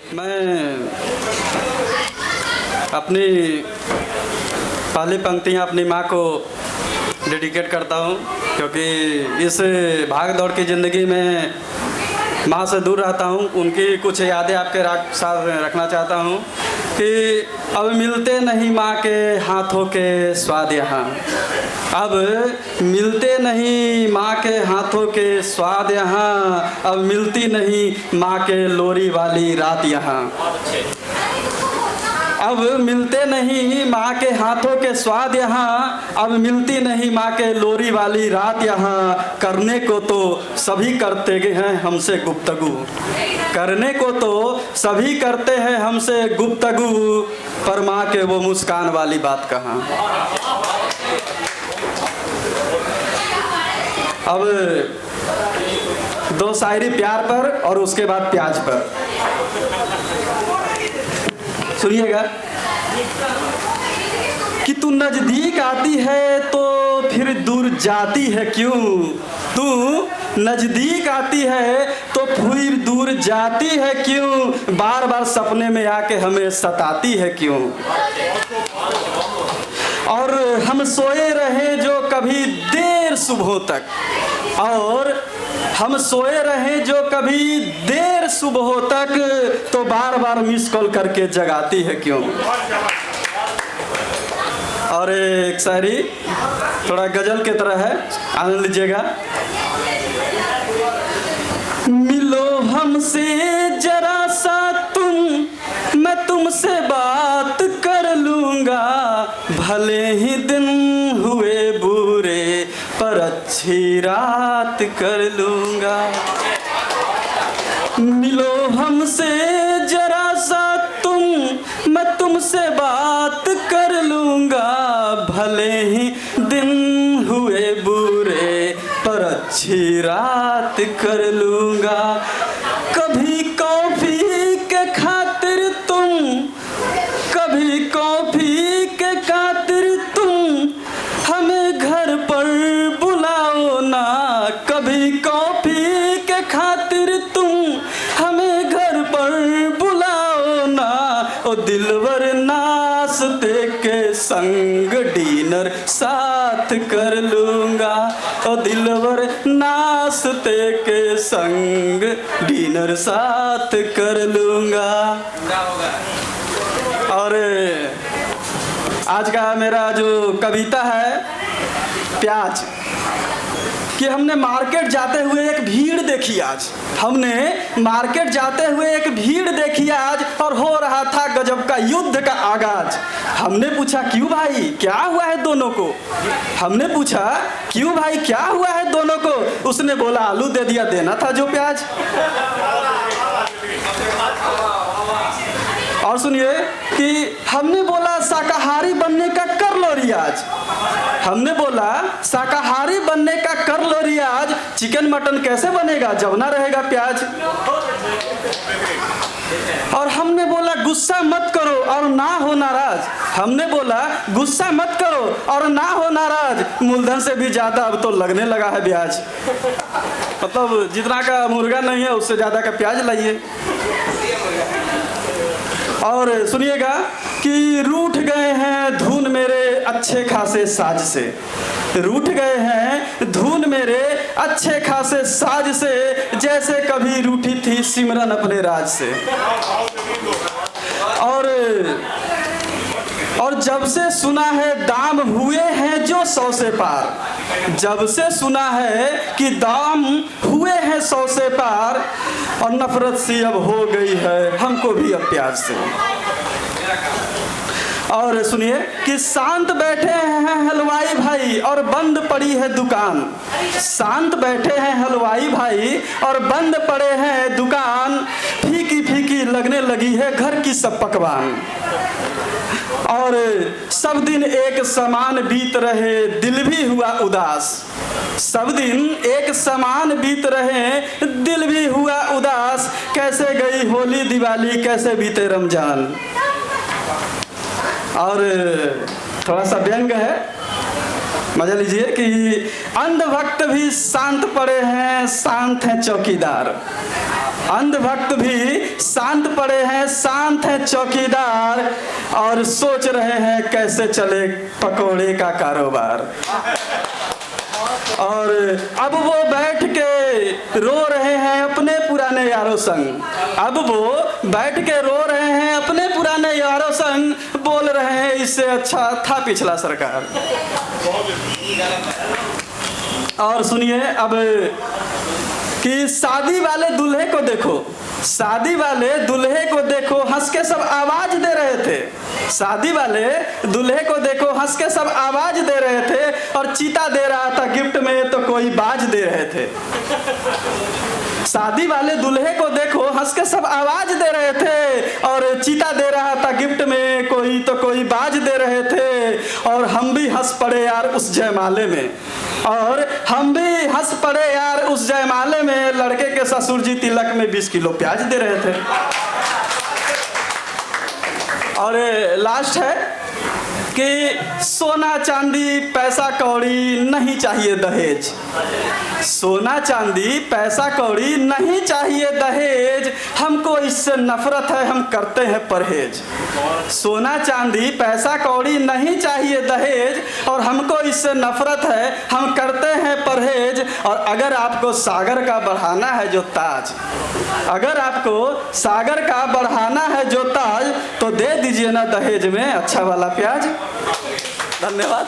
मैं अपनी पहली पंक्तियाँ अपनी माँ को डेडिकेट करता हूँ, क्योंकि इस भाग दौड़ की ज़िंदगी में माँ से दूर रहता हूँ। उनकी कुछ यादें आपके साथ रखना चाहता हूँ कि अब मिलते नहीं माँ के हाथों के स्वाद यहाँ, अब मिलते नहीं माँ के हाथों के स्वाद यहाँ, अब मिलती नहीं माँ के लोरी वाली रात यहाँ। अब मिलते नहीं माँ के हाथों के स्वाद यहाँ, अब मिलती नहीं माँ के लोरी वाली रात यहाँ। करने को तो सभी करते हैं हमसे गुफ्तगू, करने को तो सभी करते हैं हमसे गुफ्तगू, पर माँ के वो मुस्कान वाली बात कहाँ। अब दो शायरी प्यार पर और उसके बाद प्याज पर सुनिएगा कि तू नजदीक आती है तो फिर दूर जाती है क्यों, तू नजदीक आती है तो फिर दूर जाती है क्यों, बार बार सपने में आके हमें सताती है क्यों। और हम सोए रहे जो कभी देर सुबह तक, और हम सोए रहे जो कभी देर सुबह तक, तो बार बार मिस कॉल करके जगाती है क्यों। और एक शायरी थोड़ा गजल की तरह है, आनंद लीजिएगा। मिलो हमसे जरा सा तुम, मैं तुमसे बात कर लूँगा, भले ही दिन हुए बुरे पर अच्छी रात कर लूँगा। मिलो हमसे जरा सा तुम, मैं तुमसे बात कर लूँगा, भले ही दिन हुए बुरे पर अच्छी रात कर लूँगा। कभी कॉफ़ी के खातिर तुम, कभी कॉफ़ी के खातिर तुम हमें घर पर बुलाओ ना, कभी कॉफ़ी के खातिर तुम हमें घर पर बुलाओ ना। ओ दिलवर नाश्ते के संग डिनर साथ कर लूँगा, ओ दिलवर नाश्ते के संग डिनर साथ कर लूँगा। और आज का मेरा जो कविता है प्याज, कि हमने मार्केट जाते हुए एक भीड़ देखी आज, हमने मार्केट जाते हुए एक भीड़ देखी आज, और हो रहा था गजब का युद्ध का आगाज। हमने पूछा क्यों भाई क्या हुआ है दोनों को, हमने पूछा क्यों भाई क्या हुआ है दोनों को, उसने बोला आलू दे दिया, देना था जो प्याज। और सुनिए कि हमने बोला शाकाहारी बनने का कर लो रियाज, हमने बोला शाकाहारी बनने का कर लो रियाज, चिकन मटन कैसे बनेगा जब ना रहेगा प्याज। और हमने बोला गुस्सा मत करो और ना हो नाराज, हमने बोला गुस्सा मत करो और ना हो नाराज, मूलधन से भी ज्यादा अब तो लगने लगा है ब्याज। मतलब जितना का मुर्गा नहीं है उससे ज्यादा का प्याज लाइए। और सुनिएगा कि रूठ गए हैं धुन मेरे अच्छे खासे साज से, रूठ गए हैं धुन मेरे अच्छे खासे साज से, जैसे कभी रूठी थी सिमरन अपने राज से। और जब से सुना है दाम हुए हैं जो 100 से पार, जब से सुना है कि दाम हुए हैं 100 से पार, और नफरत सी अब हो गई है हमको भी अब प्याज से। और सुनिए कि शांत बैठे हैं हलवाई भाई और बंद पड़ी है दुकान, शांत बैठे हैं हलवाई भाई और बंद पड़े हैं दुकान, फीकी फीकी लगने लगी है घर की सब पकवान। और सब दिन एक समान बीत रहे दिल भी हुआ उदास, सब दिन एक समान बीत रहे दिल भी हुआ उदास, कैसे गई होली दिवाली कैसे बीते रमजान। और थोड़ा सा व्यंग है, मजा लीजिए कि अंधभक्त भी शांत पड़े हैं, शांत हैं चौकीदार, अंधभक्त भी शांत पड़े हैं, शांत हैं चौकीदार, और सोच रहे हैं कैसे चले पकोड़े का कारोबार। और अब वो बैठ के रो रहे हैं अपने पुराने यारों संग, अब वो बैठ के रो रहे हैं अपने पुराने यारों संग, बोल रहे हैं इससे अच्छा था पिछला सरकार। और सुनिए अब कि शादी वाले दूल्हे को देखो, शादी वाले दूल्हे को देखो, हंस के सब आवाज दे रहे थे। शादी वाले दूल्हे को देखो, हंस के सब आवाज दे रहे थे, और चीता दे रहा था गिफ्ट में तो कोई बाज दे रहे थे। शादी वाले दूल्हे को देखो, हंस के सब आवाज दे रहे थे, और चीता दे रहा था गिफ्ट में कोई बाज दे रहे थे। और हम भी हंस पड़े यार उस जयमाले में, और हम भी हंस पड़े यार उस जयमाले में, लड़के के ससुर जी तिलक में 20 किलो प्याज दे रहे थे। और लास्ट है कि सोना चांदी पैसा कौड़ी नहीं चाहिए दहेज, सोना चांदी पैसा कौड़ी नहीं चाहिए दहेज, हमको इससे नफरत है हम करते हैं परहेज। सोना चांदी पैसा कौड़ी नहीं चाहिए दहेज, और हमको इससे नफरत है हम करते हैं परहेज। और अगर आपको सागर का बढ़ाना है जो ताज, अगर आपको सागर का बढ़ाना है जो ताज, तो दे दीजिए ना दहेज में अच्छा वाला प्याज। धन्यवाद।